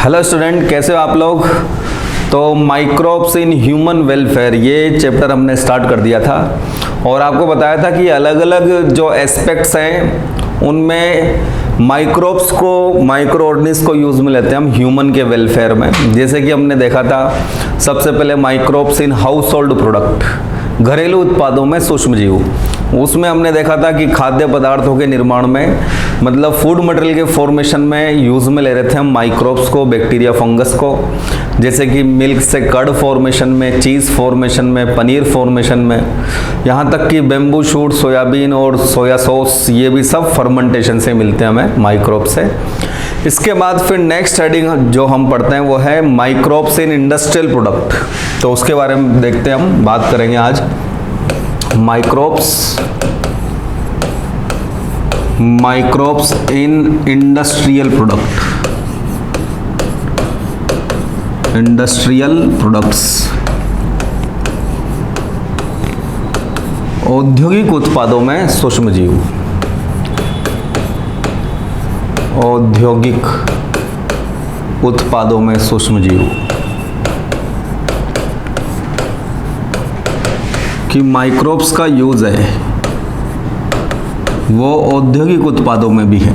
Hello student, कैसे हो आप लोग। तो माइक्रोब्स इन ह्यूमन वेलफेयर ये चैप्टर हमने स्टार्ट कर दिया था और आपको बताया था कि अलग अलग जो एस्पेक्ट्स हैं उनमें माइक्रोब्स को, माइक्रो ऑर्गेनिज्म को यूज़ में लेते हैं हम ह्यूमन के वेलफेयर में। जैसे कि हमने देखा था सबसे पहले microbes in house hold product, घरेलू उत्पादों में सूक्ष्म जीव। उसमें हमने देखा था कि खाद्य पदार्थों के निर्माण में, मतलब फूड मटेरियल के फॉर्मेशन में यूज़ में ले रहे थे हम माइक्रोब्स को, बैक्टीरिया, फंगस को। जैसे कि मिल्क से कर्ड फॉर्मेशन में, चीज़ फॉर्मेशन में, पनीर फॉर्मेशन में, यहाँ तक कि बेम्बू शूट, सोयाबीन और सोया सॉस, ये भी सब फर्मेंटेशन से मिलते हैं हमें माइक्रोब से। इसके बाद फिर नेक्स्ट हेडिंग जो हम पढ़ते हैं वो है माइक्रोब्स इन इंडस्ट्रियल प्रोडक्ट। तो उसके बारे में देखते हैं, हम बात करेंगे आज microbes in industrial product, industrial products, औद्योगिक उत्पादों में सूक्ष्म जीव, औद्योगिक उत्पादों में सूक्ष्म जीव। कि माइक्रोब्स का यूज़ है वो औद्योगिक उत्पादों में भी है,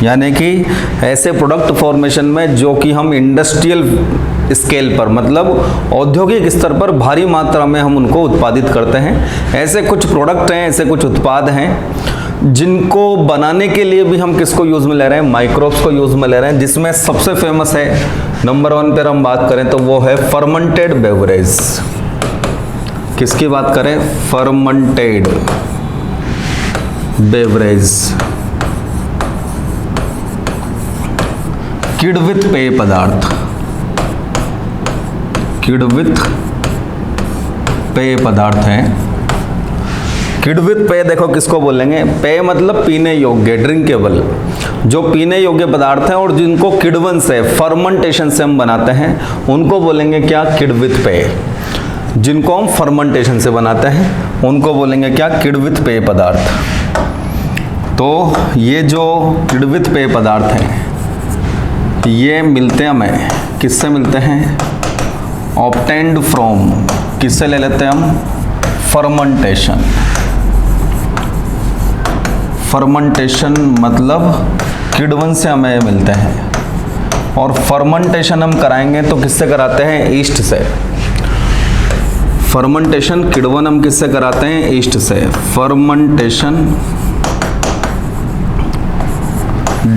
यानी कि ऐसे प्रोडक्ट फॉर्मेशन में जो कि हम इंडस्ट्रियल स्केल पर, मतलब औद्योगिक स्तर पर भारी मात्रा में हम उनको उत्पादित करते हैं। ऐसे कुछ प्रोडक्ट हैं, ऐसे कुछ उत्पाद हैं जिनको बनाने के लिए भी हम किसको यूज़ में ले रहे हैं, माइक्रोब्स को यूज़ में ले रहे हैं। जिसमें सबसे फेमस है, नंबर 1 पर हम बात करें तो वो है फर्मेंटेड बेवरेज। किसकी बात करें, फर्मेंटेड बेवरेज, किण्वित पेय पदार्थ, किण्वित पेय पदार्थ हैं। किण्वित पेय देखो किसको बोलेंगे, पेय मतलब पीने योग्य, ड्रिंकेबल, जो पीने योग्य पदार्थ हैं और जिनको किण्वन से, फर्मेंटेशन से हम बनाते हैं उनको बोलेंगे क्या, किण्वित पेय। जिनको हम फर्मेंटेशन से बनाते हैं उनको बोलेंगे क्या, किण्वित पेय पदार्थ। तो ये जो किण्वित पेय पदार्थ हैं ये मिलते हैं हमें, किससे मिलते हैं, ऑब्टेन्ड फ्रॉम, किससे ले लेते हैं हम, फर्मेंटेशन। फर्मेंटेशन मतलब किण्वन से हमें मिलते हैं, और फर्मेंटेशन हम कराएंगे तो किससे कराते हैं, ईस्ट से। फर्मेंटेशन किण्वन हम किससे कराते हैं, ईस्ट से। Fermentation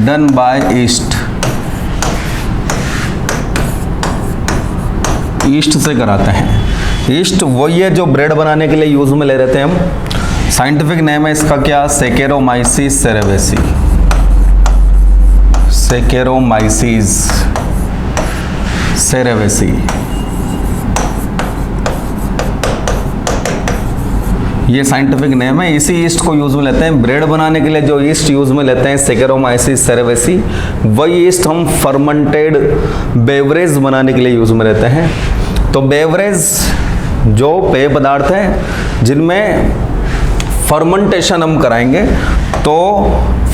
done by east, east से कराते हैं। ईस्ट वही है जो ब्रेड बनाने के लिए यूज में ले रहे थे हम। साइंटिफिक नेम है इसका क्या, सेकेरोमाइसिस सेरेवेसी, सेकेरोमाइसिस सेरेवेसी। ये साइंटिफिक नेम है। इसी ईस्ट को यूज में लेते हैं ब्रेड बनाने के लिए। जो ईस्ट यूज में लेते हैं सेकेरोमाइसिस सेरेवेसी, वही ईस्ट हम फर्मेंटेड बेवरेज बनाने के लिए यूज में लेते हैं। तो बेवरेज जो पेय पदार्थ हैं जिनमें फर्मेंटेशन हम कराएंगे, तो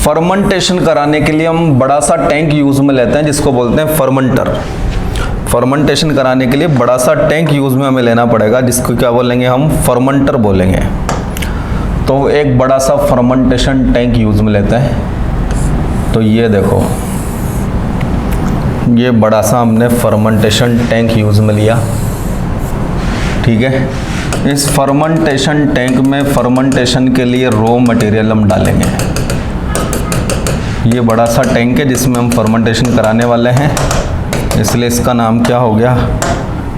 फर्मेंटेशन कराने के लिए हम बड़ा सा टैंक यूज में लेते हैं जिसको बोलते हैं फर्मेंटर। फर्मेंटेशन कराने के लिए बड़ा सा टैंक यूज में हमें लेना पड़ेगा जिसको क्या बोलेंगे हम, फर्मेंटर बोलेंगे। तो एक बड़ा सा फर्मेंटेशन टैंक यूज में लेते हैं। तो ये देखो, ये बड़ा सा हमने फर्मेंटेशन टैंक यूज में लिया, ठीक है। इस फर्मेंटेशन टैंक में फर्मेंटेशन के लिए रॉ मटेरियल हम डालेंगे। ये बड़ा सा टैंक है जिसमें हम फर्मेंटेशन कराने वाले हैं, इसलिए इसका नाम क्या हो गया,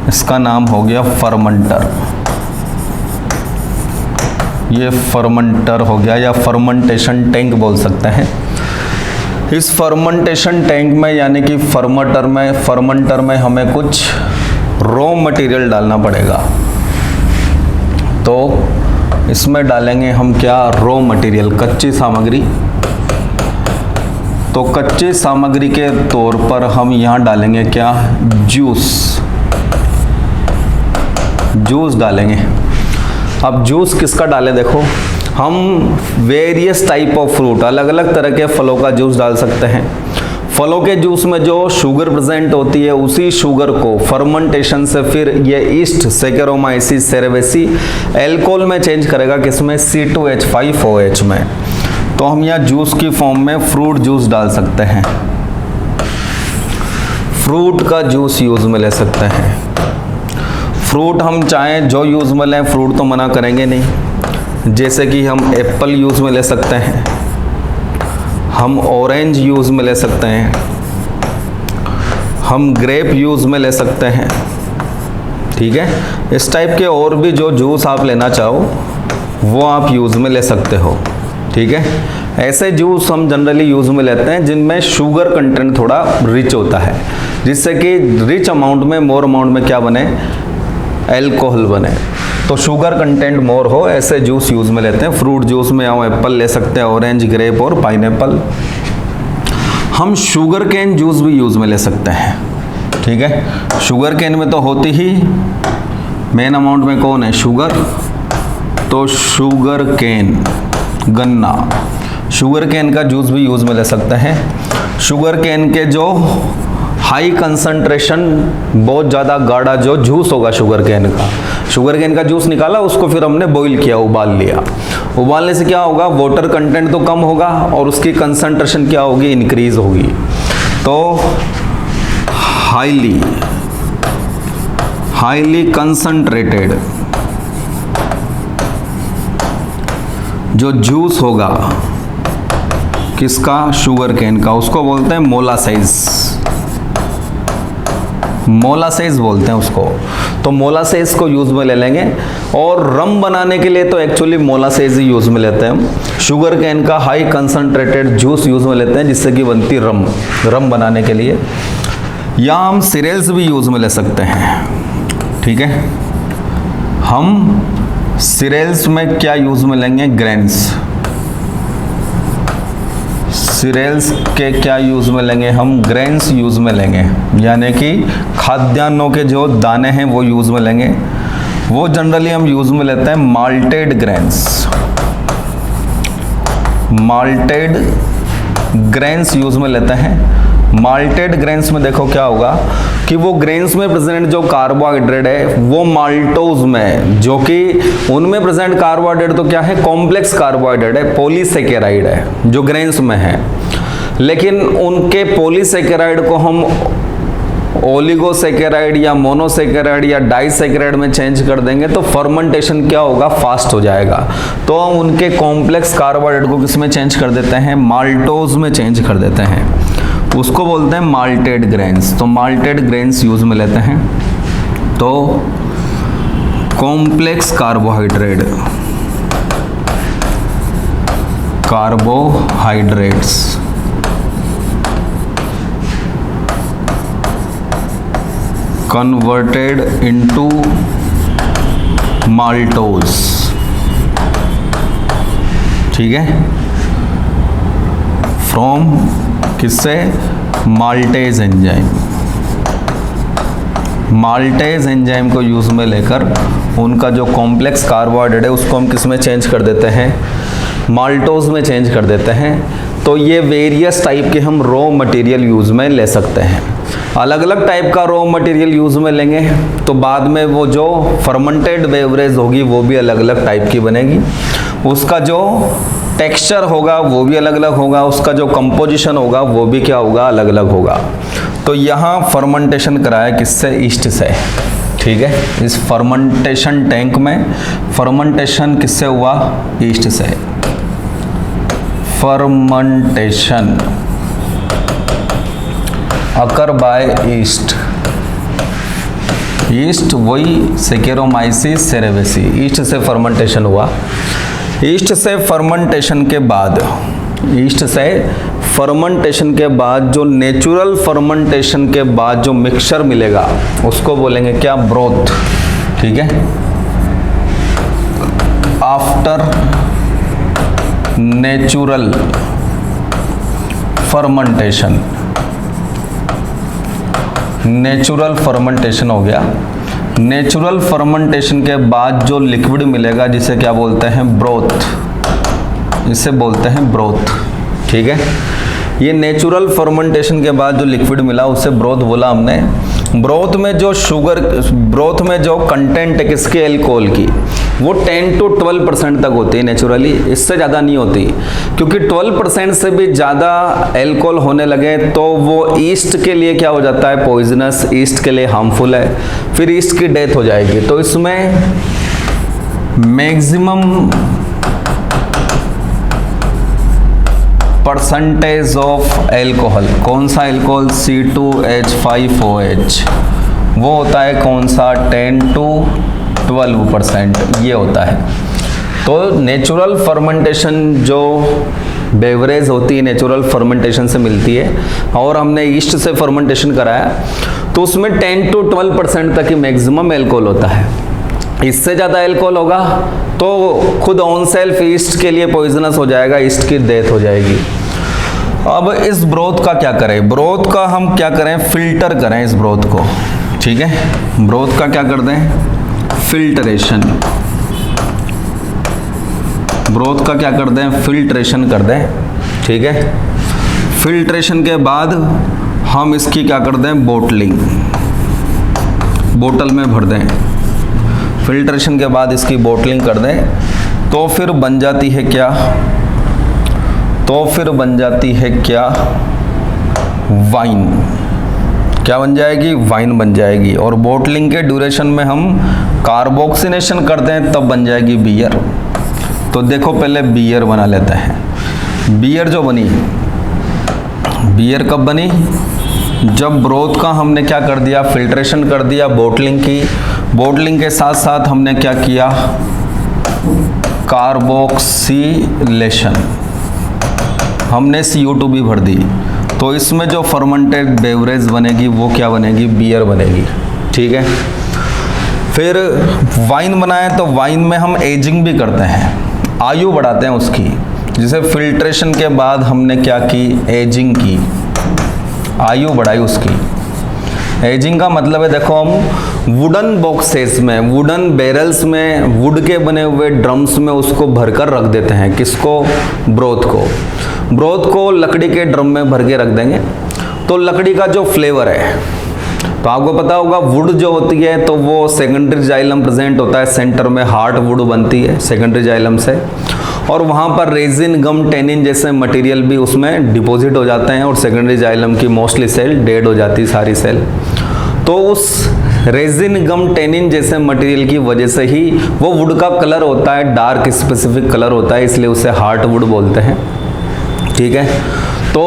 इसका नाम हो गया फर्मेंटर। ये फर्मेंटर हो गया या फर्मेंटेशन टैंक बोल सकते हैं। इस फर्मेंटेशन टैंक में यानी कि फर्मेंटर में हमें कुछ रॉ मटेरियल डालना पड़ेगा। तो इसमें डालेंगे हम क्या, रॉ मटेरियल, कच्ची सामग्री। तो कच्ची सामग्री के तौर पर हम यहाँ डालेंगे क्या, जूस, जूस डालेंगे। अब जूस किसका डालें, देखो हम वेरियस टाइप ऑफ फ्रूट, अलग अलग तरह के फलों का जूस डाल सकते हैं। फलों के जूस में जो शुगर प्रेजेंट होती है उसी शुगर को फर्मेंटेशन से फिर ये ईस्ट सैकेरोमाइसिस सेरेवेसी एल्कोहल में चेंज करेगा, किसमें? C2H5OH में। तो हम यहाँ जूस की फॉर्म में फ्रूट जूस डाल सकते हैं, फ्रूट का जूस यूज में ले सकते हैं। फ्रूट हम चाहें जो यूज में लें, फ्रूट तो मना करेंगे नहीं, जैसे कि हम एप्पल यूज में ले सकते हैं, हम ऑरेंज यूज में ले सकते हैं, हम ग्रेप यूज में ले सकते हैं। ठीक है, इस टाइप के और भी जो जूस आप लेना चाहो वो आप यूज में ले सकते हो। ठीक है, ऐसे जूस हम जनरली यूज में लेते हैं जिनमें शुगर कंटेंट थोड़ा रिच होता है, जिससे कि रिच अमाउंट में, मोर अमाउंट में क्या बने? एल्कोहल बने। तो शुगर कंटेंट मोर हो, ऐसे जूस यूज में लेते हैं। फ्रूट जूस में हम एप्पल ले सकते हैं, ऑरेंज, ग्रेप और पाइनएप्पल। हम शुगर केन जूस भी यूज में ले सकते हैं। ठीक है, शुगर केन में तो होती ही मेन अमाउंट में कौन है? शुगर। तो शुगर केन, गन्ना, शुगर केन का जूस भी यूज में ले सकते हैं। शुगर केन के जो हाई कंसंट्रेशन, बहुत ज़्यादा गाढ़ा जो जूस होगा शुगर केन का जूस निकाला, उसको फिर हमने बॉईल किया, उबाल लिया। उबालने से क्या होगा? वाटर कंटेंट तो कम होगा और उसकी कंसंट्रेशन क्या होगी? इंक्रीज होगी। तो हाईली कंसंट्रेटेड जो जूस होगा किसका? शुगर केन का, उसको बोलते हैं मोलासेस बोलते हैं उसको। तो मोलासेस को यूज में ले लेंगे। और रम बनाने के लिए तो एक्चुअली मोलासेस ही यूज में लेते हैं हम। शुगर केन का हाई कंसंट्रेटेड जूस यूज में लेते हैं जिससे कि बनती रम बनाने के लिए। या हम सीरियल्स भी यूज में ले सकते हैं। ठीक है, हम सीरियल्स में क्या यूज में लेंगे? ग्रेन्स। सीरियल्स के क्या यूज में लेंगे? हम ग्रेन्स यूज में लेंगे, यानी कि खाद्यान्नों के जो दाने हैं वो यूज में लेंगे। वो जनरली हम यूज में लेते हैं malted grains. Malted grains use में लेते हैं। माल्टेड ग्रेन्स में देखो क्या होगा कि वो ग्रेन्स में प्रेजेंट जो कार्बोहाइड्रेट है वो माल्टोज में, जो कि उनमें प्रेजेंट कार्बोहाइड्रेट तो क्या है? कॉम्प्लेक्स कार्बोहाइड्रेट है, पॉलीसेकेराइड है जो ग्रेन्स में है। लेकिन उनके पॉलीसेकेराइड को हम ओलिगोसेकेराइड या मोनोसेकेराइड या डाइसेकेराइड में चेंज कर देंगे तो फर्मेंटेशन क्या होगा? फास्ट हो जाएगा। तो हम उनके कॉम्प्लेक्स कार्बोहाइड्रेट को किस में चेंज कर देते हैं? माल्टोज में चेंज कर देते हैं, उसको बोलते हैं माल्टेड ग्रेन्स। तो माल्टेड ग्रेन्स यूज में लेते हैं। तो complex carbohydrates converted into maltose. ठीक है, फ्रॉम किससे? Maltase enzyme. माल्टेज एंजाइम को यूज में लेकर उनका जो कॉम्प्लेक्स कार्बोहाइड्रेट है उसको हम किस में चेंज कर देते हैं? माल्टोज में चेंज कर देते हैं। तो ये वेरियस टाइप के हम रॉ मटेरियल यूज में ले सकते हैं। अलग अलग टाइप का रॉ मटेरियल यूज में लेंगे तो बाद में वो जो फर्मेंटेड बेवरेज होगी वो भी अलग अलग टाइप की बनेगी। उसका जो टेक्सचर होगा वो भी अलग अलग होगा, उसका जो कंपोजिशन होगा वो भी क्या होगा? अलग अलग होगा। तो यहाँ फर्मेंटेशन कराया किससे? ईस्ट से। ठीक है, इस फर्मेंटेशन टैंक में फर्मेंटेशन किससे हुआ? ईस्ट से। Fermentation occur by east. East वही सैकेरोमाइसिस सेरेवेसी, ईस्ट से फर्मेंटेशन हुआ। ईस्ट से फर्मेंटेशन के बाद जो नेचुरल फर्मेंटेशन के बाद जो मिक्सचर मिलेगा उसको बोलेंगे क्या? ब्रोथ। ठीक है, after natural fermentation, natural fermentation हो गया। नेचुरल फर्मेंटेशन के बाद जो लिक्विड मिलेगा जिसे क्या बोलते हैं? ब्रोथ। इसे बोलते हैं ब्रोथ। ठीक है, ये नेचुरल फर्मेंटेशन के बाद जो लिक्विड मिला उससे ब्रोथ बोला हमने। ब्रोथ में जो ब्रोथ में जो कंटेंट है किसके, एल्कोहल की, वो 10 to 12% तक होती है नेचुरली, इससे ज़्यादा नहीं होती, क्योंकि 12% से भी ज़्यादा एल्कोहल होने लगे तो वो ईस्ट के लिए क्या हो जाता है, पॉइजनस, ईस्ट के लिए हार्मफुल है, फिर ईस्ट की डेथ हो जाएगी। तो इसमें मैक्सिमम परसेंटेज ऑफ एल्कोहल, कौन सा एल्कोहल, C2H5OH, वो होता है कौन सा, 10 to 12% ये होता है। तो नेचुरल फर्मेंटेशन जो बेवरेज होती है नेचुरल फर्मेंटेशन से मिलती है, और हमने ईस्ट से फर्मेंटेशन कराया तो उसमें 10 to 12% तक ही मैक्सिमम एल्कोहल होता है। इससे ज़्यादा एल्कोहल होगा तो खुद ऑन सेल्फ ईस्ट के लिए पॉइजनस हो जाएगा, ईस्ट की डेथ हो जाएगी। अब इस ब्रोथ का क्या करें, ब्रोथ का हम क्या करें, फिल्टर करें इस ब्रोथ को, ठीक है। ब्रोथ का क्या कर दें, फिल्ट्रेशन, ब्रोथ का क्या कर दें, फिल्ट्रेशन कर दें, ठीक है। फिल्ट्रेशन के बाद हम इसकी क्या कर दें, बोटलिंग, बोतल में भर दें। फिल्ट्रेशन के बाद इसकी बोटलिंग कर दें तो फिर बन जाती है क्या, तो फिर बन जाती है क्या, वाइन। क्या बन जाएगी, वाइन बन जाएगी। और बोटलिंग के ड्यूरेशन में हम कार्बोक्सिनेशन कर दें तब बन जाएगी बियर। तो देखो पहले बियर बना लेते हैं। बियर जो बनी, बियर कब बनी, जब ब्रोथ का हमने क्या कर दिया, फिल्ट्रेशन कर दिया, बोटलिंग की, बोटलिंग के साथ साथ हमने क्या किया, कार्बोक्सिलेशन, हमने CO2 भी भर दी। तो इसमें जो फर्मेंटेड बेवरेज बनेगी वो क्या बनेगी, बियर बनेगी, ठीक है। फिर वाइन बनाए तो वाइन में हम एजिंग भी करते हैं, आयु बढ़ाते हैं उसकी, जिसे फिल्ट्रेशन के बाद हमने क्या की, एजिंग की, आयु बढ़ाई उसकी। एजिंग का मतलब है, देखो हम वुडन बॉक्सेस में, वुडन बैरल्स में, वुड के बने हुए ड्रम्स में उसको भरकर रख देते हैं, किसको, ब्रोथ को। ब्रोथ को लकड़ी के ड्रम में भर के रख देंगे तो लकड़ी का जो फ्लेवर है, तो आपको पता होगा वुड जो होती है तो वो सेकेंडरी जाइलम प्रेजेंट होता है सेंटर में, हार्ड वुड बनती है सेकेंडरी जाइलम से, और वहाँ पर रेजिन, गम, टेनिन जैसे मटेरियल भी उसमें डिपॉजिट हो जाते हैं, और सेकेंडरी जाइलम की मोस्टली सेल डेड हो जाती है, सारी सेल। तो उस रेजिन, गम, टेनिन जैसे मटेरियल की वजह से ही वो वुड का कलर होता है, डार्क स्पेसिफिक कलर होता है, इसलिए उसे हार्ड वुड बोलते हैं, ठीक है। तो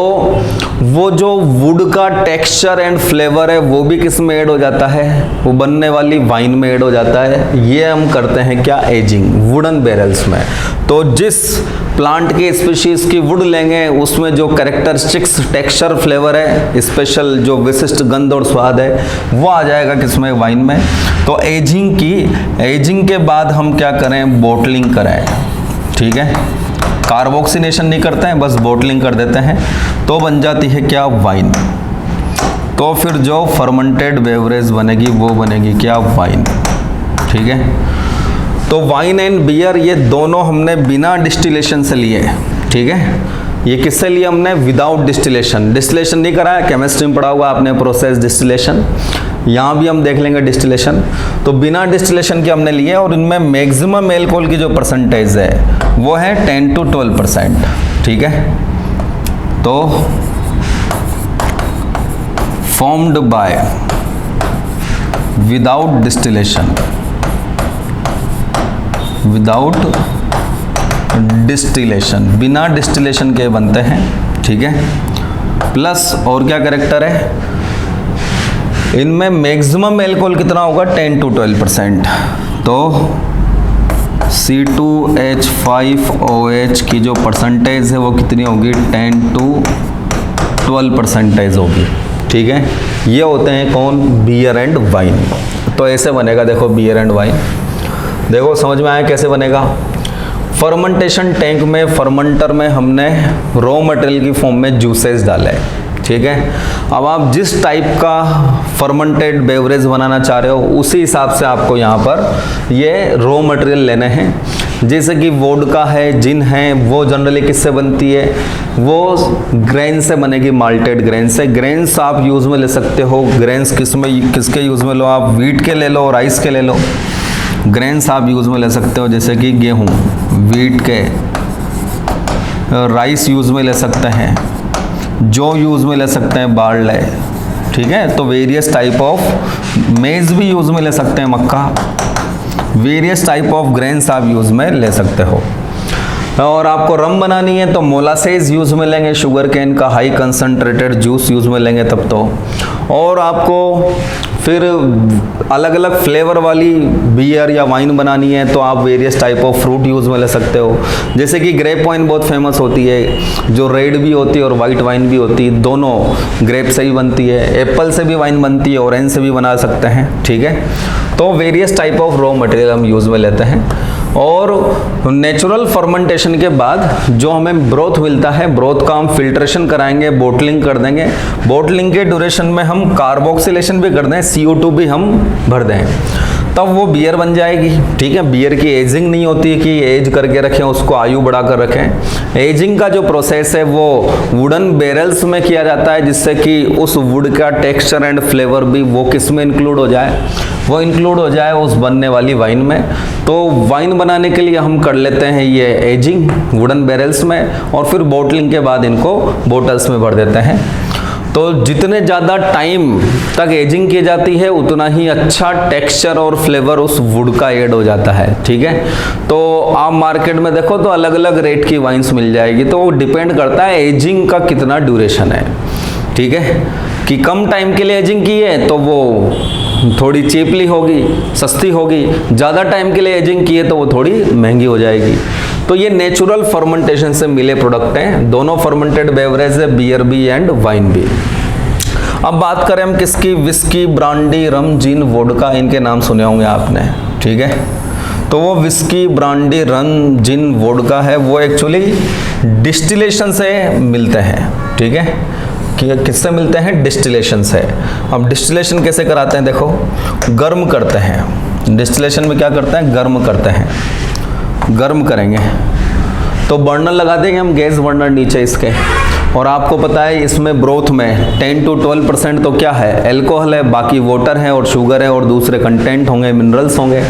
वो जो वुड का टेक्सचर एंड फ्लेवर है वो भी किस में ऐड हो जाता है, वो बनने वाली वाइन में ऐड हो जाता है। ये हम करते हैं क्या, एजिंग, वुडन बैरल्स में। तो जिस प्लांट के स्पीशीज की वुड लेंगे उसमें जो कैरेक्टरिस्टिक्स, टेक्सचर, फ्लेवर है, स्पेशल जो विशिष्ट गंध और स्वाद है वो आ जाएगा किसमें, वाइन में। तो एजिंग की, एजिंग के बाद हम क्या करें, बोटलिंग करें, ठीक है। कार्बोक्सिनेशन नहीं करते हैं, बस बोटलिंग कर देते हैं तो बन जाती है क्या, वाइन। तो फिर जो फर्मेंटेड बेवरेज बनेगी वो बनेगी क्या, वाइन, ठीक है। तो वाइन एंड बियर ये दोनों हमने बिना डिस्टिलेशन से लिए, ठीक है। ये किससे लिए हमने, विदाउट डिस्टिलेशन। डिस्टिलेशन नहीं कराया, केमिस्ट्री में पढ़ा हुआ आपने प्रोसेस डिस्टिलेशन, यहाँ भी हम देख लेंगे डिस्टिलेशन। तो बिना डिस्टिलेशन के हमने लिए, और इनमें मैक्सिमम एल्कोहल की जो परसेंटेज है वो है 10 to 12%, ठीक है। तो formed by without distillation, without distillation, बिना डिस्टिलेशन के बनते हैं, ठीक है। प्लस और क्या कैरेक्टर है, इनमें मैक्सिमम एल्कोहल कितना होगा, 10 to 12%। तो C2H5OH की जो परसेंटेज है वो कितनी होगी, 10 to 12% होगी, ठीक है। ये होते हैं कौन, बियर एंड वाइन। तो ऐसे बनेगा, देखो बियर एंड वाइन, देखो समझ में आया कैसे बनेगा। फर्मेंटेशन टैंक में, फर्मेंटर में हमने रॉ मटेरियल की फॉर्म में जूसेस डाले, ठीक है। अब आप जिस टाइप का फर्मेंटेड बेवरेज बनाना चाह रहे हो उसी हिसाब से आपको यहाँ पर ये रॉ मटेरियल लेने हैं। जैसे कि वोडका है, जिन है, वो जनरली किससे बनती है, वो ग्रेन से बनेगी, माल्टेड ग्रेन से। ग्रेन्स आप यूज़ में ले सकते हो। ग्रेन्स किसके यूज़ में लो आप, वीट के ले लो, राइस के ले लो। ग्रेन्स आप यूज़ में ले सकते हो जैसे कि गेहूँ, वीट के, राइस यूज़ में ले सकते हैं, जौ यूज़ में ले सकते हैं, बार्ले, ठीक है। तो वेरियस टाइप ऑफ मेज भी यूज़ में ले सकते हैं, मक्का, वेरियस टाइप ऑफ ग्रेन्स आप यूज़ में ले सकते हो। और आपको रम बनानी है तो मोलासेस यूज़ में लेंगे, शुगर केन का हाई कंसनट्रेटेड जूस यूज़ में लेंगे तब तो। और आपको फिर अलग अलग फ्लेवर वाली बियर या वाइन बनानी है तो आप various type of fruit use में ले सकते हो। जैसे कि ग्रेप वाइन बहुत फेमस होती है, जो रेड भी होती है और वाइट वाइन भी होती है, दोनों ग्रेप से ही बनती है। एप्पल से भी वाइन बनती है, ऑरेंज से भी बना सकते हैं, ठीक है। तो various type of raw material हम यूज़ में लेते हैं। और नेचुरल फर्मेंटेशन के बाद जो हमें ब्रोथ मिलता है, ब्रोथ का हम फिल्ट्रेशन कराएंगे, बोटलिंग कर देंगे। बोटलिंग के ड्यूरेशन में हम कार्बोक्सिलेशन भी कर दें, CO2 भी हम भर दें, तब वो बियर बन जाएगी, ठीक है। बियर की एजिंग नहीं होती है कि एज करके रखें, उसको आयु बढ़ा कर रखें। एजिंग का जो प्रोसेस है वो वुडन बैरल्स में किया जाता है, जिससे कि उस वुड का टेक्सचर एंड फ्लेवर भी वो किस में इंक्लूड हो जाए, वो इंक्लूड हो जाए उस बनने वाली वाइन में। तो वाइन बनाने के लिए हम कर लेते हैं ये एजिंग वुडन बैरल्स में, और फिर बोटलिंग के बाद इनको बोटल्स में भर देते हैं। तो जितने ज़्यादा टाइम तक एजिंग की जाती है उतना ही अच्छा टेक्सचर और फ्लेवर उस वुड का ऐड हो जाता है, ठीक है। तो आप मार्केट में देखो तो अलग अलग रेट की वाइन्स मिल जाएगी, तो वो डिपेंड करता है एजिंग का कितना ड्यूरेशन है, ठीक है। कि कम टाइम के लिए एजिंग की है तो वो थोड़ी चीपली होगी, सस्ती होगी। ज़्यादा टाइम के लिए एजिंग की है तो वो थोड़ी महंगी हो जाएगी। तो ये नेचुरल फर्मेंटेशन से मिले प्रोडक्ट हैं, दोनों फर्मेंटेड बेवरेज है, बियर भी एंड वाइन भी। अब बात करें हम किसकी, विस्की, ब्रांडी, रम, जिन, वोडका, इनके नाम सुने होंगे आपने, ठीक है। तो वो विस्की, ब्रांडी, रम, जिन, वोडका है वो एक्चुअली डिस्टिलेशन से मिलते हैं, ठीक है। कि किससे मिलते हैं, डिस्टिलेशन से। अब डिस्टिलेशन कैसे कराते हैं, देखो गर्म करते हैं। डिस्टिलेशन में क्या करते हैं, गर्म करते हैं। गर्म करेंगे तो बर्नर लगा देंगे हम, गैस बर्नर नीचे इसके। और आपको पता है इसमें ब्रोथ में 10 to 12% तो क्या है, एल्कोहल है, बाकी वाटर है और शुगर है और दूसरे कंटेंट होंगे, मिनरल्स होंगे।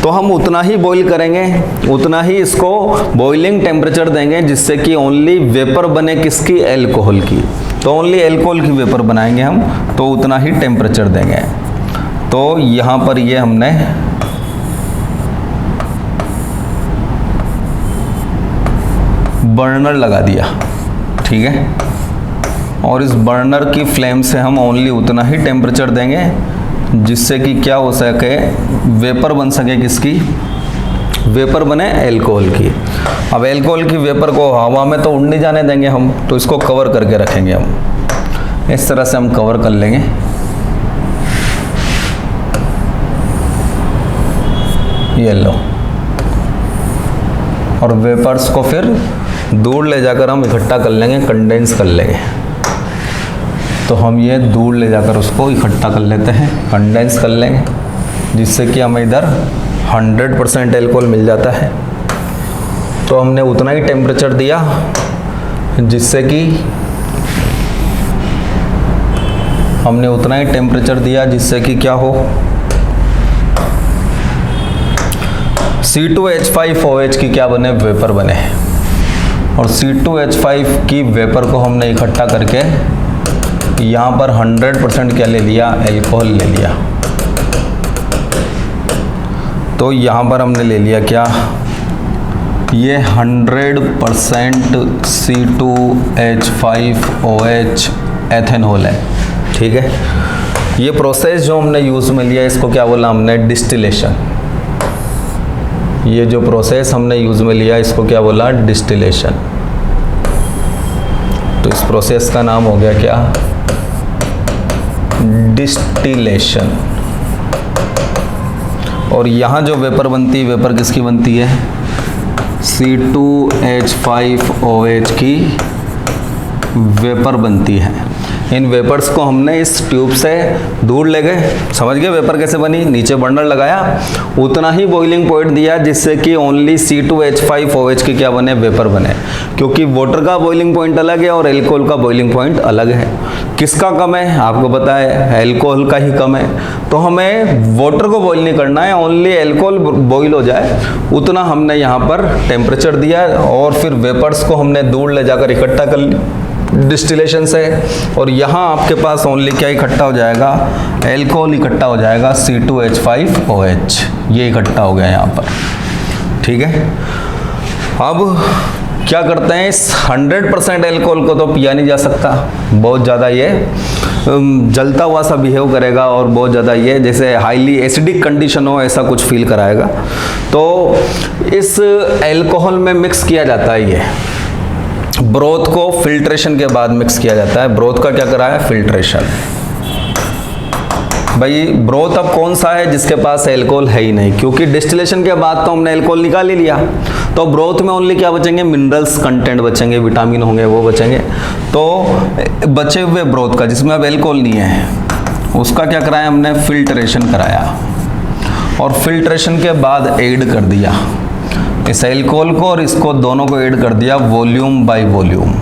तो हम उतना ही बॉईल करेंगे, उतना ही इसको बॉइलिंग टेम्परेचर देंगे, जिससे कि ओनली वेपर बने किसकी, एल्कोहल की। तो ओनली एल्कोहल की वेपर बनाएंगे हम, तो उतना ही टेम्परेचर देंगे। तो यहाँ पर ये हमने बर्नर लगा दिया, ठीक है। और इस बर्नर की फ्लेम से हम ओनली उतना ही टेम्परेचर देंगे जिससे कि क्या हो सके, वेपर बन सके किसकी, वेपर बने एल्कोहल की। अब एल्कोहल की वेपर को हवा में तो उड़ नहीं जाने देंगे हम, तो इसको कवर करके रखेंगे हम। इस तरह से हम कवर कर लेंगे। ये लो, और वेपर्स को फिर दूर ले जाकर हम इकट्ठा कर लेंगे, कंडेंस कर लेंगे। तो हम ये दूर ले जाकर उसको इकट्ठा कर लेते हैं, कंडेंस कर लेंगे, जिससे कि हमें इधर 100% एल्कोहल मिल जाता है। तो हमने उतना ही टेम्परेचर दिया जिससे कि क्या हो, C2H5OH की क्या बने, वेपर बने। और C2H5 की वेपर को हमने इकट्ठा करके यहाँ पर 100% क्या ले लिया, एल्कोहल ले लिया। तो यहाँ पर हमने ले लिया क्या, ये 100% C2H5OH एथेनॉल है, ठीक है। ये प्रोसेस जो हमने यूज़ में लिया इसको क्या बोला हमने, डिस्टिलेशन। ये जो प्रोसेस हमने यूज़ में लिया इसको क्या बोला, डिस्टिलेशन। तो इस प्रोसेस का नाम हो गया क्या, डिस्टिलेशन। और यहाँ जो वेपर बनती है, वेपर किसकी बनती है, C2H5OH की वेपर बनती है। इन वेपर्स को हमने इस ट्यूब से दूर ले गए, समझ गए वेपर कैसे बनी, नीचे बर्नर लगाया, उतना ही बॉइलिंग पॉइंट दिया जिससे कि ओनली C2H5OH के क्या बने, वेपर बने, क्योंकि वाटर का बॉइलिंग पॉइंट अलग है और एल्कोहल का बॉइलिंग पॉइंट अलग है। किसका कम है, आपको पता है एल्कोहल का ही कम है, तो हमें वाटर को बॉइल नहीं करना है, ओनली एल्कोहल बॉइल हो जाए उतना हमने यहाँ पर टेम्परेचर दिया और फिर वेपर्स को हमने दूर ले जाकर इकट्ठा कर लिया डिस्टिलेशन से, और यहाँ आपके पास ओनली क्या इकट्ठा हो जाएगा, एल्कोहल इकट्ठा हो जाएगा C2H5OH, ये इकट्ठा हो गया यहाँ पर, ठीक है। अब क्या करते हैं, इस 100% एल्कोहल को तो पिया नहीं जा सकता, बहुत ज़्यादा ये जलता हुआ सा बिहेव करेगा और बहुत ज़्यादा ये जैसे हाईली एसिडिक कंडीशन हो ऐसा कुछ फील कराएगा। तो इस एल्कोहल में मिक्स किया जाता है, ये ब्रोथ को फिल्ट्रेशन के बाद मिक्स किया जाता है। ब्रोथ का क्या करा है, फिल्ट्रेशन। भाई ब्रोथ अब कौन सा है, जिसके पास एल्कोहल है ही नहीं, क्योंकि डिस्टिलेशन के बाद तो हमने एल्कोहल निकाल ही लिया, तो ब्रोथ में ओनली क्या बचेंगे, मिनरल्स कंटेंट बचेंगे, विटामिन होंगे वो बचेंगे। तो बचे हुए ब्रोथ का जिसमें अब एल्कोहल नहीं है, उसका क्या कराया हमने, फिल्ट्रेशन कराया, और फिल्ट्रेशन के बाद ऐड कर दिया इस एल्कोहल को और इसको दोनों को ऐड कर दिया वॉल्यूम बाय वॉल्यूम।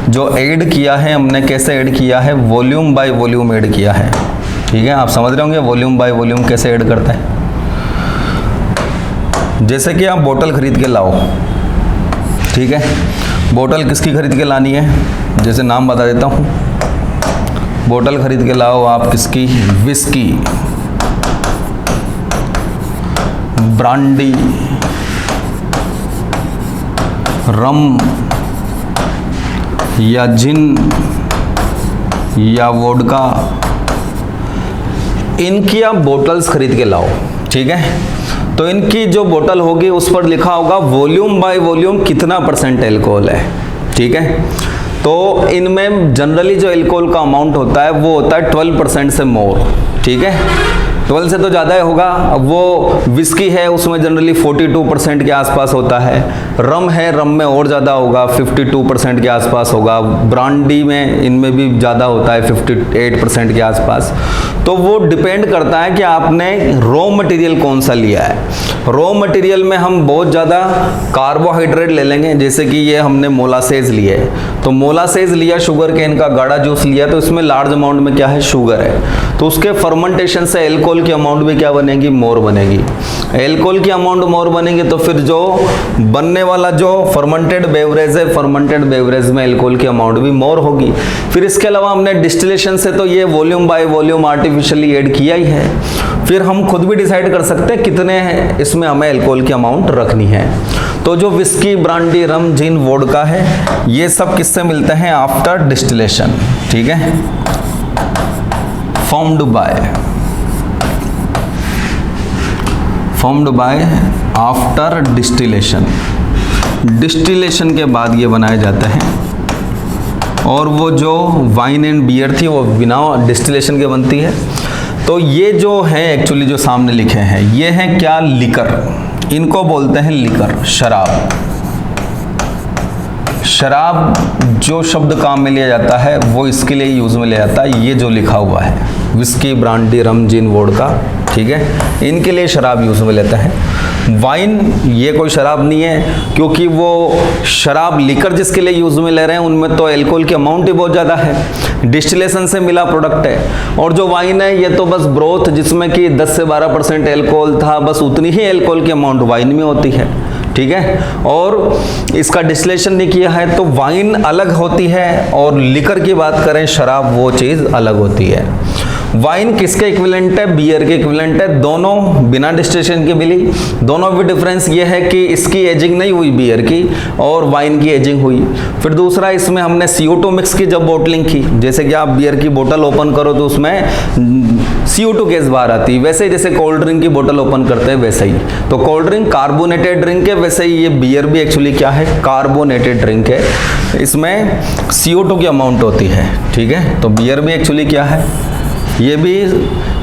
जो ऐड किया है हमने, कैसे ऐड किया है, वॉल्यूम बाय वॉल्यूम ऐड किया है, ठीक है। आप समझ रहे होंगे वॉल्यूम बाय वॉल्यूम कैसे ऐड करते हैं। जैसे कि आप बोतल खरीद के लाओ, ठीक है, बोतल किसकी खरीद के लानी है, जैसे नाम बता देता हूँ, बोतल खरीद के लाओ आप किसकी, विस्की, ब्रांडी, रम या जिन या वोडका, इनकी आप बोटल्स खरीद के लाओ, ठीक है। तो इनकी जो बोतल होगी उस पर लिखा होगा वॉल्यूम बाय वॉल्यूम कितना % एल्कोहल है, ठीक है। तो इनमें जनरली जो एल्कोहल का अमाउंट होता है वो होता है 12% से मोर, ठीक है, 12 से तो ज़्यादा होगा। अब वो विस्की है उसमें जनरली 42% के आसपास होता है, रम है, रम में और ज़्यादा होगा, 52% के आसपास होगा, ब्रांडी में इनमें भी ज़्यादा होता है 58% के आसपास। तो वो डिपेंड करता है कि आपने रॉ मटेरियल कौन सा लिया है। रॉ मटेरियल में हम बहुत ज़्यादा कार्बोहाइड्रेट ले लेंगे, जैसे कि ये हमने मोलासेज लिए, तो मोलासेज लिया, शुगर केन का गाढ़ा जूस लिया, तो इसमें लार्ज अमाउंट में क्या है, शुगर है, तो उसके फर्मेंटेशन से एल्कोहल की अमाउंट भी क्या बनेगी, मोर बनेगी। एल्कोहल की अमाउंट मोर बनेगी तो फिर जो बनने वाला जो फर्मेंटेड बेवरेज है, फर्मेंटेड बेवरेज में एल्कोहल की अमाउंट भी मोर होगी। फिर इसके अलावा हमने डिस्टिलेशन से तो ये volume by volume artificially add किया ही है, फिर हम खुद भी डिसाइड कर सकते हैं कितने हैं इसमें हमें एल्कोहल की अमाउंट रखनी है। तो जो विस्की, ब्रांडी, रम, जिन, वोडका है, ये सब किससे मिलते हैं, आफ्टर डिस्टिलेशन, ठीक है, formed by after distillation. Distillation के बाद ये बनाए जाते हैं, और वो जो वाइन एंड बियर थी वो बिना डिस्टिलेशन के बनती है। तो ये जो है एक्चुअली जो सामने लिखे हैं ये हैं क्या, लिकर, इनको बोलते हैं लिकर, शराब। शराब जो शब्द काम में लिया जाता है वो इसके लिए यूज़ में लिया जाता है, ये जो लिखा हुआ है विस्की, ब्रांडी, रम, जिन, वोडका, ठीक है, इनके लिए शराब यूज़ में लेता है। वाइन ये कोई शराब नहीं है, क्योंकि वो शराब लिकर जिसके लिए यूज़ में ले रहे हैं उनमें तो एल्कोहल की अमाउंट ही बहुत ज़्यादा है, डिस्टिलेशन से मिला प्रोडक्ट है। और जो वाइन है ये तो बस ब्रोथ जिसमें कि 10 से 12% एल्कोहल था, बस उतनी ही एल्कोहल की अमाउंट वाइन में होती है, ठीक है, और इसका डिस्टिलेशन नहीं किया है, तो वाइन अलग होती है और लिकर की बात करें शराब, वो चीज़ अलग होती है। वाइन किसके इक्विवेलेंट है, बियर के इक्विवेलेंट है, दोनों बिना डिस्टिलेशन के मिली। दोनों में डिफरेंस ये है कि इसकी एजिंग नहीं हुई बियर की और वाइन की एजिंग हुई। फिर दूसरा, इसमें हमने CO2 मिक्स की जब बोटलिंग की, जैसे कि आप बियर की बोतल ओपन करो तो उसमें CO2 गैस बाहर आती है, वैसे जैसे कोल्ड ड्रिंक की बोतल ओपन करते हैं वैसे ही। तो कोल्ड ड्रिंक कार्बोनेटेड ड्रिंक है, वैसे ही ये बियर भी एक्चुअली क्या है, कार्बोनेटेड ड्रिंक है, इसमें CO2 की अमाउंट होती है, ठीक है। तो बियर भी एक्चुअली क्या है, ये भी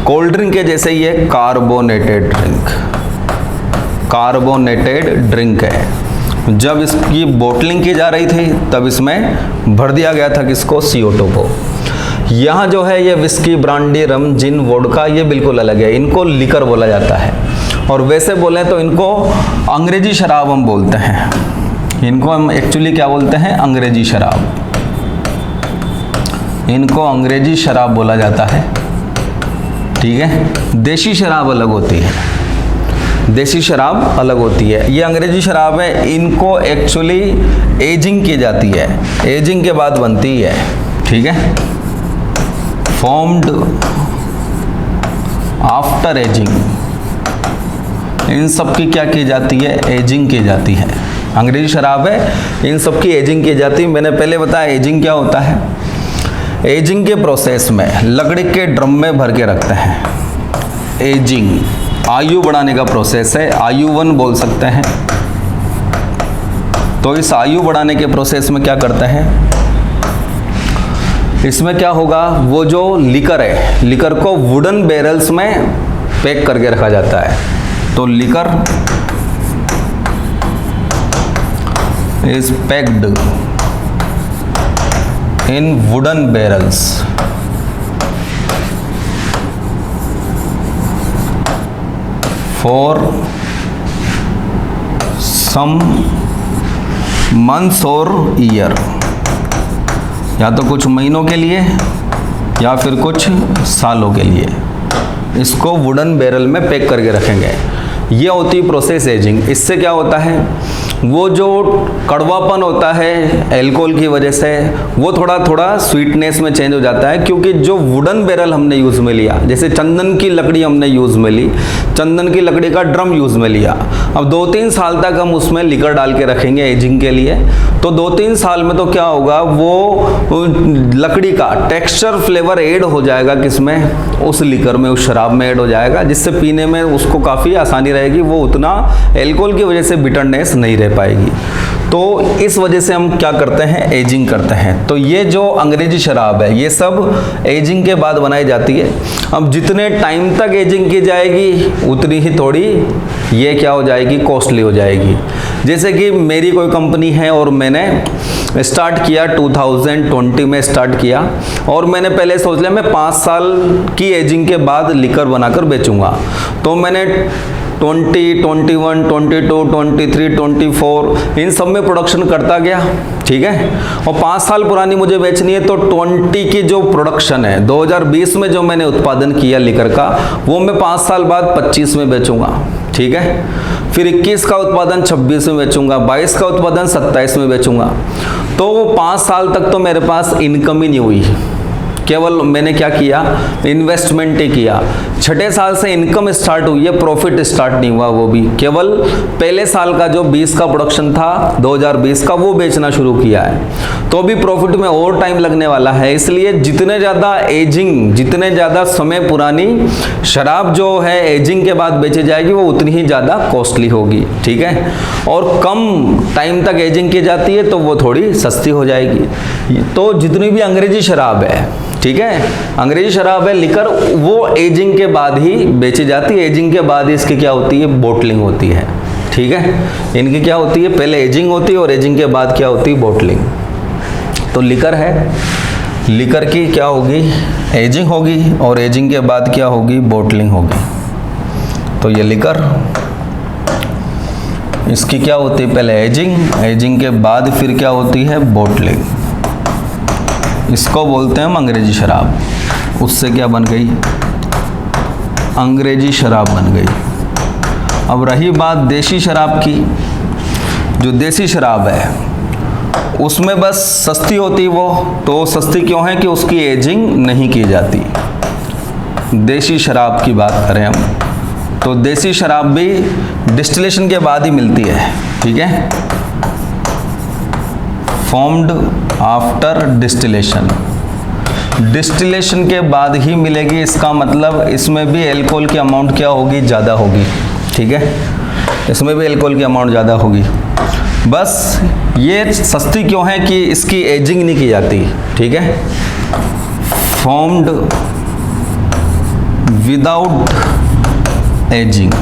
कोल्ड ड्रिंक के जैसे ही है, कार्बोनेटेड ड्रिंक है। जब इसकी बोटलिंग की जा रही थी तब इसमें भर दिया गया था किसको, CO2 को। यहाँ जो है ये विस्की, ब्रांडी, रम, जिन, वोडका ये बिल्कुल अलग है, इनको लिकर बोला जाता है। और वैसे बोलें तो इनको अंग्रेजी शराब हम बोलते हैं, इनको हम एक्चुअली क्या बोलते हैं, अंग्रेजी शराब, इनको अंग्रेजी शराब बोला जाता है। ठीक है, देसी शराब अलग होती है, देसी शराब अलग होती है। ये अंग्रेजी शराब है, इनको एक्चुअली एजिंग की जाती है, एजिंग के बाद बनती है। ठीक है, फॉर्म्ड आफ्टर एजिंग, इन सब की क्या की जाती है, एजिंग की जाती है। अंग्रेजी शराब है, इन सब की एजिंग की जाती है। मैंने पहले बताया एजिंग क्या होता है। एजिंग के प्रोसेस में लकड़ी के ड्रम में भर के रखते हैं। एजिंग आयु बढ़ाने का प्रोसेस है, आयु 1 बोल सकते हैं। तो इस आयु बढ़ाने के प्रोसेस में क्या करते हैं, इसमें क्या होगा, वो जो लिकर है, लिकर को वुडन बैरल्स में पैक करके रखा जाता है। तो liquor is packed in wooden barrels for some months or year, या तो कुछ महीनों के लिए या फिर कुछ सालों के लिए इसको वुडन बैरल में पैक करके रखेंगे। ये होती है प्रोसेस एजिंग। इससे क्या होता है, वो जो कड़वापन होता है अल्कोहल की वजह से, वो थोड़ा थोड़ा स्वीटनेस में चेंज हो जाता है, क्योंकि जो वुडन बैरल हमने यूज़ में लिया, जैसे चंदन की लकड़ी हमने यूज़ में ली, चंदन की लकड़ी का ड्रम यूज़ में लिया, अब 2-3 साल तक हम उसमें लिकर डाल के रखेंगे एजिंग के लिए। तो 2-3 साल में तो क्या होगा, वो लकड़ी का टेक्सचर फ्लेवर ऐड हो जाएगा, किसमें, उस लिकर में, उस शराब में ऐड हो जाएगा, जिससे पीने में उसको काफ़ी आसानी रहेगी, वो उतना अल्कोहल की वजह से बिटरनेस नहीं रह पाएगी। तो इस वजह से हम क्या करते हैं, एजिंग करते हैं। तो ये जो अंग्रेजी शराब है, ये सब एजिंग के बाद बनाई जाती है। अब जितने टाइम तक एजिंग की जाएगी उतनी ही थोड़ी ये क्या हो जाएगी, कॉस्टली हो जाएगी। जैसे कि मेरी कोई कंपनी है और मैंने स्टार्ट किया 2020 में स्टार्ट किया, और मैंने पहले सोच लिया मैं 5 साल की एजिंग के बाद लिकर बनाकर बेचूंगा। तो मैंने 20, 21, 22, 23, 24 इन सब में प्रोडक्शन करता गया। ठीक है, और 5 साल पुरानी मुझे बेचनी है, तो 20 की जो प्रोडक्शन है 2020 में जो मैंने उत्पादन किया लिकर का, वो मैं 5 साल बाद 25 में बेचूंगा। ठीक है, फिर 21 का उत्पादन 26 में बेचूंगा, 22 का उत्पादन 27 में बेचूंगा। तो वो 5 साल तक तो मेरे पास इनकम ही नहीं हुई, केवल मैंने क्या किया, इन्वेस्टमेंट ही किया। 6ठे साल से इनकम स्टार्ट हुई है, प्रॉफिट स्टार्ट नहीं हुआ, वो भी केवल पहले साल का जो 20 का प्रोडक्शन था 2020 का, वो बेचना शुरू किया है। तो भी प्रॉफिट में और टाइम लगने वाला है। इसलिए जितने ज़्यादा एजिंग, जितने ज़्यादा समय पुरानी शराब जो है एजिंग के बाद बेची जाएगी, वो उतनी ही ज़्यादा कॉस्टली होगी। ठीक है, और कम टाइम तक एजिंग की जाती है तो वो थोड़ी सस्ती हो जाएगी। तो जितनी भी अंग्रेजी शराब है, ठीक है, अंग्रेजी शराब है लिकर, वो एजिंग के बाद ही बेची जाती है। एजिंग के बाद ही इसकी क्या होती है, बोटलिंग होती है। ठीक है, इनकी क्या होती है, पहले एजिंग होती है और एजिंग के बाद क्या होती है, बोटलिंग। तो लिकर है, लिकर की क्या होगी, एजिंग होगी, और एजिंग के बाद क्या होगी, बोटलिंग होगी। तो ये लिकर, इसकी क्या होती है, पहले एजिंग, एजिंग के बाद फिर क्या होती है, बोटलिंग। इसको बोलते हैं हम अंग्रेजी शराब। उससे क्या बन गई, अंग्रेजी शराब बन गई। अब रही बात देसी शराब की, जो देसी शराब है उसमें बस सस्ती होती वो, तो सस्ती क्यों है कि उसकी एजिंग नहीं की जाती। देसी शराब की बात करें हम, तो देसी शराब भी डिस्टिलेशन के बाद ही मिलती है। ठीक है, फॉर्म्ड आफ्टर डिस्टिलेशन, डिस्टिलेशन के बाद ही मिलेगी। इसका मतलब इसमें भी अल्कोहल की अमाउंट क्या होगी, ज़्यादा होगी। ठीक है, इसमें भी अल्कोहल की अमाउंट ज़्यादा होगी। बस ये सस्ती क्यों है कि इसकी एजिंग नहीं की जाती। ठीक है, फॉर्म्ड विदाउट एजिंग,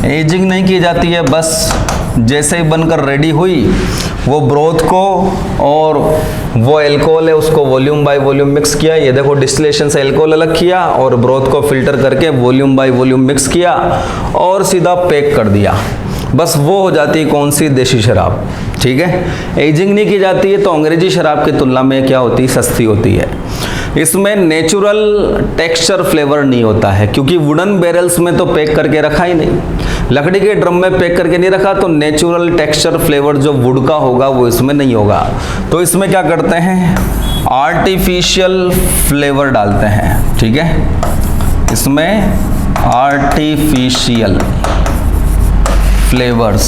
एजिंग नहीं की जाती है, बस जैसे ही बनकर रेडी हुई वो ब्रोथ को और वो एल्कोहल है उसको वॉल्यूम बाय वॉल्यूम मिक्स किया। ये देखो डिस्टिलेशन से एल्कोहल अलग किया और ब्रोथ को फिल्टर करके वॉल्यूम बाय वॉल्यूम मिक्स किया और सीधा पैक कर दिया। बस वो हो जाती है कौन सी? देसी शराब। ठीक है, एजिंग नहीं की जाती है तो अंग्रेजी शराब की तुलना में क्या होती है? सस्ती होती है। इसमें नेचुरल टेक्सचर फ्लेवर नहीं होता है क्योंकि वुडन बैरल्स में तो पैक करके रखा ही नहीं, लकड़ी के ड्रम में पैक करके नहीं रखा, तो नेचुरल टेक्सचर फ्लेवर जो वुड का होगा वो इसमें नहीं होगा। तो इसमें क्या करते हैं? आर्टिफिशियल फ्लेवर डालते हैं। ठीक है, इसमें आर्टिफिशियल फ्लेवर्स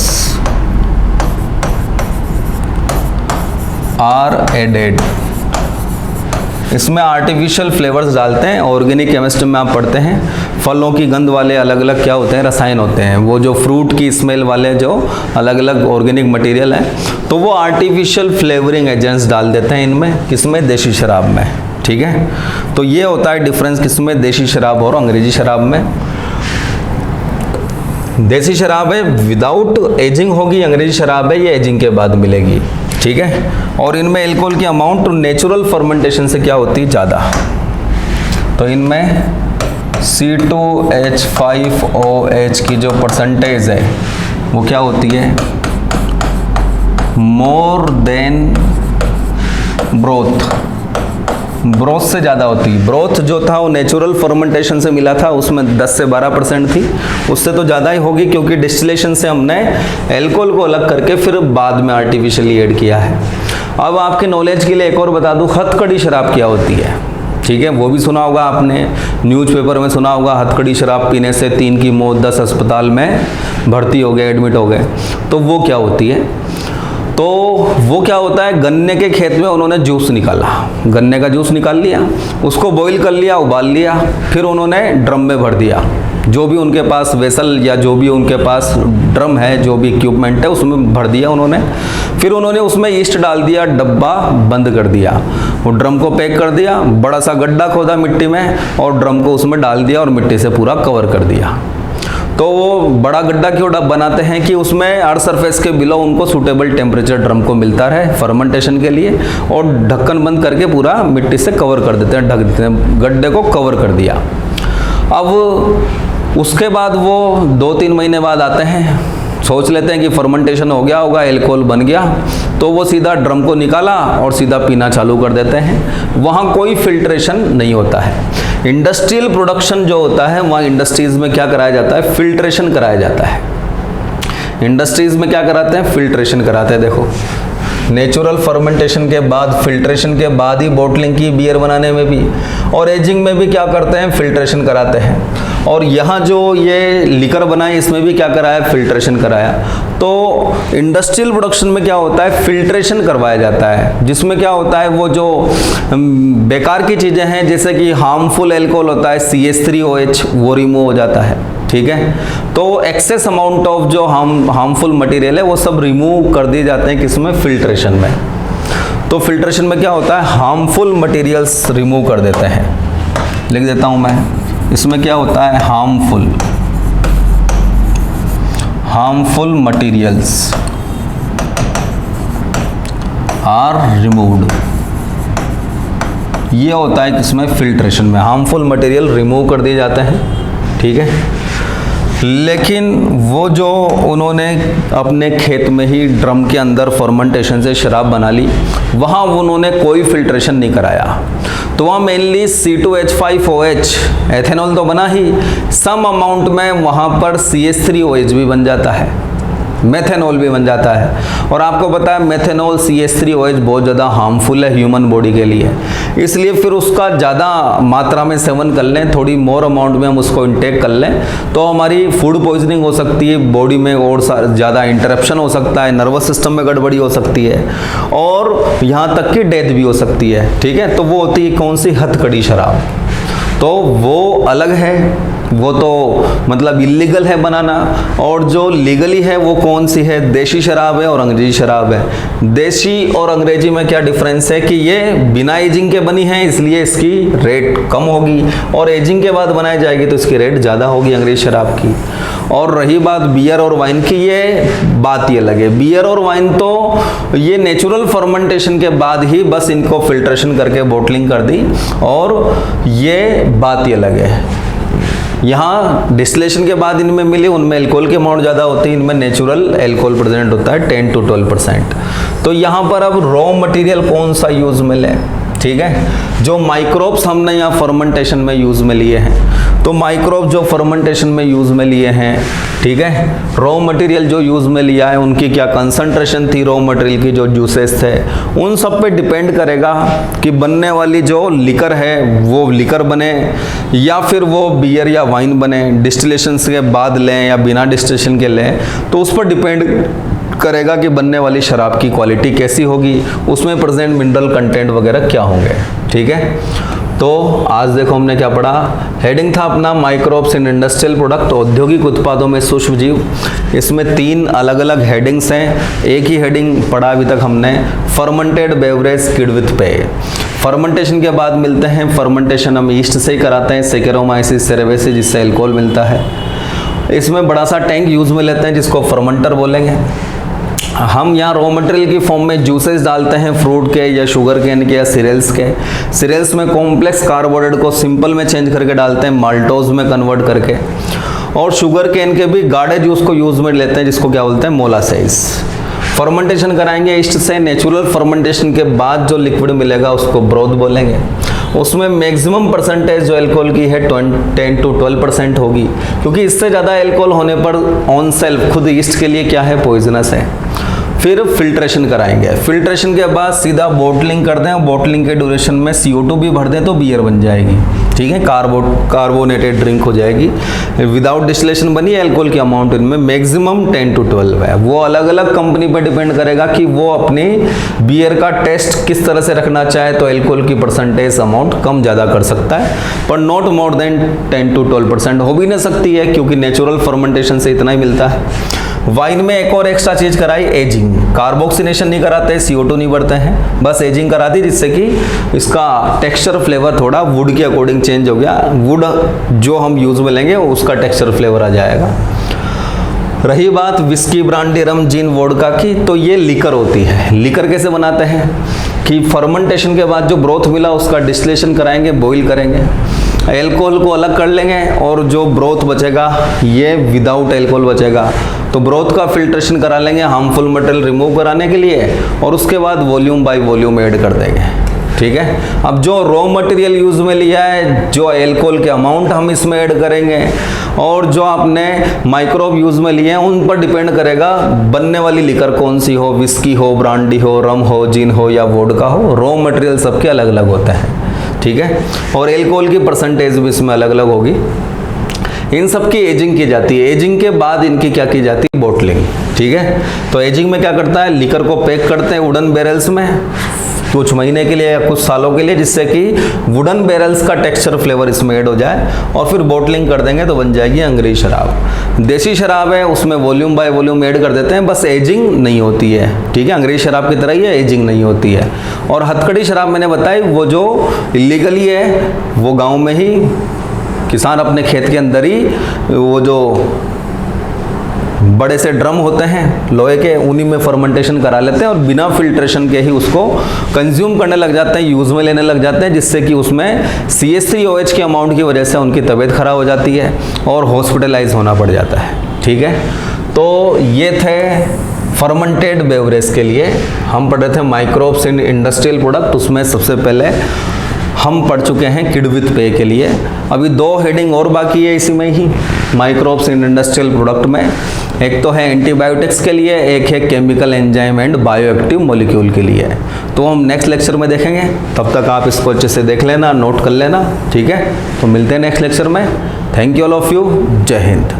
आर एडेड। इसमें आर्टिफिशियल फ्लेवर्स डालते हैं। ऑर्गेनिक केमिस्ट्री में आप पढ़ते हैं फलों की गंध वाले अलग अलग क्या होते हैं? रसायन होते हैं। वो जो फ्रूट की स्मेल वाले जो अलग अलग ऑर्गेनिक मटेरियल हैं, तो वो आर्टिफिशियल फ्लेवरिंग एजेंट्स डाल देते हैं इनमें। किसमें? देसी शराब में। ठीक है, तो ये होता है डिफरेंस किसमें? देसी शराब और अंग्रेजी शराब में। देसी शराब है विदाउट एजिंग होगी, अंग्रेजी शराब है ये एजिंग के बाद मिलेगी। ठीक है, और इनमें एल्कोहल की अमाउंट नेचुरल फर्मेंटेशन से क्या होती है? ज़्यादा। तो इनमें C2H5OH की जो परसेंटेज है वो क्या होती है? More than broth. ब्रोथ से ज़्यादा होती है। ब्रोथ जो था वो नेचुरल फर्मेंटेशन से मिला था, उसमें 10 से 12% थी, उससे तो ज़्यादा ही होगी क्योंकि डिस्टिलेशन से हमने एल्कोहल को अलग करके फिर बाद में आर्टिफिशियली ऐड किया है। अब आपके नॉलेज के लिए एक और बता दूं, हथकड़ी शराब क्या होती है? ठीक है, वो भी सुना होगा आपने, न्यूज़पेपर में सुना होगा हथकड़ी शराब पीने से 3 की मौत, 10 अस्पताल में भर्ती हो गए, एडमिट हो गए। तो वो क्या होती है? तो वो क्या होता है? गन्ने के खेत में उन्होंने जूस निकाला, गन्ने का जूस निकाल लिया, उसको बॉईल कर लिया, उबाल लिया, फिर उन्होंने ड्रम में भर दिया। जो भी उनके पास वेसल या जो भी उनके पास ड्रम है, जो भी इक्विपमेंट है उसमें भर दिया उन्होंने। फिर उन्होंने उसमें ईस्ट डाल दिया, डब्बा बंद कर दिया, वो ड्रम को पैक कर दिया, बड़ा सा गड्ढा खोदा मिट्टी में और ड्रम को उसमें डाल दिया और मिट्टी से पूरा कवर कर दिया। तो वो बड़ा गड्ढा क्यों बनाते हैं कि उसमें अर्थ सरफेस के बिलो उनको सूटेबल टेम्परेचर ड्रम को मिलता रहे फर्मेंटेशन के लिए, और ढक्कन बंद करके पूरा मिट्टी से कवर कर देते हैं, ढक देते हैं, गड्ढे को कवर कर दिया। अब उसके बाद वो 2-3 महीने बाद आते हैं, सोच लेते हैं कि फर्मेंटेशन हो गया होगा, एल्कोहल बन गया, तो वो सीधा ड्रम को निकाला और सीधा पीना चालू कर देते हैं। वहाँ कोई फिल्ट्रेशन नहीं होता है। इंडस्ट्रियल प्रोडक्शन जो होता है वहाँ इंडस्ट्रीज़ में क्या कराया जाता है? फिल्ट्रेशन कराया जाता है। इंडस्ट्रीज़ में क्या कराते हैं? फिल्ट्रेशन कराते हैं। देखो, नेचुरल फर्मेंटेशन के बाद, फिल्ट्रेशन के बाद ही बॉटलिंग की बियर बनाने में भी और एजिंग में भी क्या करते हैं? फिल्ट्रेशन कराते हैं। और यहाँ जो ये लिकर बनाई इसमें भी क्या कराया? फिल्ट्रेशन कराया। तो इंडस्ट्रियल प्रोडक्शन में क्या होता है? फिल्ट्रेशन करवाया जाता है, जिसमें क्या होता है? वो जो बेकार की चीज़ें हैं, जैसे कि हार्मफुल एल्कोहल होता है CH3OH, वो रिमूव हो जाता है। ठीक है, तो एक्सेस अमाउंट ऑफ जो हार्मफुल मटेरियल है वो सब रिमूव कर दिए जाते हैं किसमें? फिल्ट्रेशन में। तो फिल्ट्रेशन में क्या होता है? हार्मफुल मटेरियल्स रिमूव कर देते हैं। लिख देता हूँ मैं, इसमें क्या होता है? Harmful materials are removed. ये होता है किसमें? फिल्ट्रेशन में। हार्मफुल मटेरियल रिमूव कर दिए जाते हैं। ठीक है, लेकिन वो जो उन्होंने अपने खेत में ही ड्रम के अंदर फर्मेंटेशन से शराब बना ली, वहाँ उन्होंने कोई फिल्ट्रेशन नहीं कराया, तो वहाँ मेनली C2H5OH एथेनॉल तो बना ही, सम अमाउंट में वहाँ पर CH3OH भी बन जाता है, मेथेनॉल भी बन जाता है। और आपको पता है मेथेनॉल CH3OH बहुत ज़्यादा हार्मफुल है ह्यूमन बॉडी के लिए, इसलिए फिर उसका ज़्यादा मात्रा में सेवन कर लें, थोड़ी मोर अमाउंट में हम उसको इंटेक कर लें तो हमारी फूड पॉइजनिंग हो सकती है, बॉडी में और ज़्यादा इंटरप्शन हो सकता है, नर्वस सिस्टम में गड़बड़ी हो सकती है और यहाँ तक कि डेथ भी हो सकती है। ठीक है, तो वो होती है कौन सी? हथकड़ी शराब। तो वो अलग है वो तो मतलब इलीगल है बनाना, और जो लीगली है वो कौन सी है, देशी शराब है और अंग्रेजी शराब है। देशी और अंग्रेजी में क्या डिफरेंस है कि ये बिना एजिंग के बनी है इसलिए इसकी रेट कम होगी, और एजिंग के बाद बनाई जाएगी तो इसकी रेट ज़्यादा होगी अंग्रेजी शराब की। और रही बात बियर और वाइन की, ये बात ये लगे, बियर और वाइन तो ये नेचुरल फर्मेंटेशन के बाद ही बस इनको फिल्ट्रेशन करके बोटलिंग कर दी, और ये बात ये लगे। यहाँ डिस्टिलेशन के बाद इनमें मिली, उनमें अल्कोहल की अमाउंट ज़्यादा होती है, इनमें नेचुरल अल्कोहल प्रेजेंट होता है 10 to 12%। तो यहाँ पर अब रॉ मटेरियल कौन सा यूज़ में ले, ठीक है, जो माइक्रोब्स हमने यहाँ फर्मेंटेशन में यूज़ में लिए हैं, तो माइक्रोब जो फर्मेंटेशन में यूज़ में लिए हैं, ठीक है, रॉ मटेरियल जो यूज़ में लिया है उनकी क्या कंसंट्रेशन थी, रॉ मटेरियल की जो जूसेस थे, उन सब पे डिपेंड करेगा कि बनने वाली जो लिकर है वो लिकर बने या फिर वो बियर या वाइन बने, डिस्टिलेशन के बाद लें या बिना डिस्टिलेशन के लें, तो उस पर डिपेंड करेगा कि बनने वाली शराब की क्वालिटी कैसी होगी, उसमें प्रेजेंट मिनरल कंटेंट वगैरह क्या होंगे, ठीक है। तो आज देखो हमने क्या पढ़ा, हेडिंग था अपना माइक्रोब्स इन इंडस्ट्रियल प्रोडक्ट, औद्योगिक उत्पादों में सूक्ष्म जीव। इसमें 3 अलग अलग हेडिंग्स हैं, एक ही हेडिंग पढ़ा अभी तक हमने, फर्मेंटेड बेवरेज किण्वित पेय। फर्मेंटेशन के बाद मिलते हैं, फर्मेंटेशन हम ईस्ट से ही कराते हैं, सेकेरोमाइसिस सेरेवेसिस, जिससे अल्कोहल मिलता है। इसमें बड़ा सा टैंक यूज़ में लेते हैं जिसको फर्मेंटर बोलेंगे। हम यहाँ रॉ मटेरियल की फॉर्म में जूसेस डालते हैं, फ्रूट के या शुगर केन के या सीरियल्स के। सीरियल्स में कॉम्प्लेक्स कार्बोहाइड्रेट को सिंपल में चेंज करके डालते हैं, माल्टोज में कन्वर्ट करके, और शुगर केन के भी गाढ़े जूस को यूज़ में लेते हैं जिसको क्या बोलते हैं, मोलासेस। फर्मेंटेशन कराएंगे ईस्ट से, नेचुरल फर्मेंटेशन के बाद जो लिक्विड मिलेगा उसको ब्रोथ बोलेंगे। उसमें मैक्सिमम परसेंटेज जो अल्कोहल की है 10 to 12% होगी, क्योंकि इससे ज़्यादा अल्कोहल होने पर ऑन सेल्फ खुद ईस्ट के लिए क्या है, पॉइजनस है। फिर फिल्ट्रेशन कराएंगे, फिल्ट्रेशन के बाद सीधा बोटलिंग कर दें, बोटलिंग के ड्यूरेशन में CO2 भी भर दें तो बियर बन जाएगी, ठीक है, कार्बोनेटेड ड्रिंक हो जाएगी। विदाउट डिस्टिलेशन बनी, अल्कोहल की अमाउंट इनमें मैक्सिमम 10 to 12 है। वो अलग अलग कंपनी पर डिपेंड करेगा कि वो अपनी बियर का टेस्ट किस तरह से रखना चाहे, तो अल्कोहल की परसेंटेज अमाउंट कम ज़्यादा कर सकता है, पर नॉट मोर देन 10 to 12% हो भी नहीं सकती है, क्योंकि नेचुरल फर्मेंटेशन से इतना ही मिलता है। वाइन में एक और एक्स्ट्रा चीज़ कराई, एजिंग। कार्बोक्सिनेशन नहीं कराते, CO2 नहीं बढ़ते हैं, बस एजिंग करा दी, जिससे कि इसका टेक्सचर फ्लेवर थोड़ा वुड के अकॉर्डिंग चेंज हो गया। वुड जो हम यूज़ में लेंगे उसका टेक्सचर फ्लेवर आ जाएगा। रही बात विस्की, ब्रांडी, रम, जिन, वोडका की, तो ये लिकर होती है। लिकर कैसे बनाते हैं कि फर्मेंटेशन के बाद जो ब्रोथ मिला उसका डिस्टिलेशन कराएंगे, बॉईल करेंगे, अल्कोहल को अलग कर लेंगे, और जो ब्रोथ बचेगा ये विदाउट अल्कोहल बचेगा, तो ब्रोथ का फिल्ट्रेशन करा लेंगे हार्मफुल मटेरियल रिमूव कराने के लिए, और उसके बाद वॉल्यूम बाय वॉल्यूम ऐड कर देंगे, ठीक है। अब जो रॉ मटेरियल यूज़ में लिया है, जो अल्कोहल के अमाउंट हम इसमें ऐड करेंगे, और जो आपने माइक्रोब यूज़ में लिए हैं उन पर डिपेंड करेगा बनने वाली लिकर कौन सी हो, विस्की हो, ब्रांडी हो, रम हो, जिन हो या वोडका हो। रॉ मटेरियल सबके अलग अलग होते हैं, ठीक है, और अल्कोहल की परसेंटेज भी इसमें अलग अलग होगी। इन सब की एजिंग की जाती है, एजिंग के बाद इनकी क्या की जाती है, बोटलिंग, ठीक है। तो एजिंग में क्या करता है, लिकर को पैक करते हैं वुडन बैरल्स में कुछ महीने के लिए या कुछ सालों के लिए, जिससे कि वुडन बैरल्स का टेक्सचर फ्लेवर इसमें ऐड हो जाए, और फिर बोटलिंग कर देंगे तो बन जाएगी अंग्रेजी शराब। देसी शराब है उसमें वॉल्यूम बाय वॉल्यूम ऐड कर देते हैं, बस एजिंग नहीं होती है, ठीक है, अंग्रेजी शराब की तरह ही है, एजिंग नहीं होती है। और हथकड़ी शराब मैंने बताई, वो जो इलीगली है वो गाँव में ही किसान अपने खेत के अंदर ही वो जो बड़े से ड्रम होते हैं लोहे के, उन्हीं में फर्मेंटेशन करा लेते हैं और बिना फिल्ट्रेशन के ही उसको कंज्यूम करने लग जाते हैं, यूज़ में लेने लग जाते हैं, जिससे कि उसमें CH3OH के अमाउंट की वजह से उनकी तबीयत खराब हो जाती है और हॉस्पिटलाइज होना पड़ जाता है, ठीक है। तो ये थे फर्मेंटेड बेवरेज के लिए हम पढ़ रहे थे माइक्रोब्स इन इंडस्ट्रियल प्रोडक्ट। उसमें सबसे पहले हम पढ़ चुके हैं किण्वित पेय के लिए। अभी 2 हेडिंग और बाकी है इसी में ही, माइक्रोब्स इन इंडस्ट्रियल प्रोडक्ट में। एक तो है एंटीबायोटिक्स के लिए, एक है chemical enzyme and bioactive molecule के लिए। तो हम नेक्स्ट लेक्चर में देखेंगे, तब तक आप इसको अच्छे से देख लेना, नोट कर लेना, ठीक है। तो मिलते हैं नेक्स्ट लेक्चर में। Thank you all of you, जय हिंद।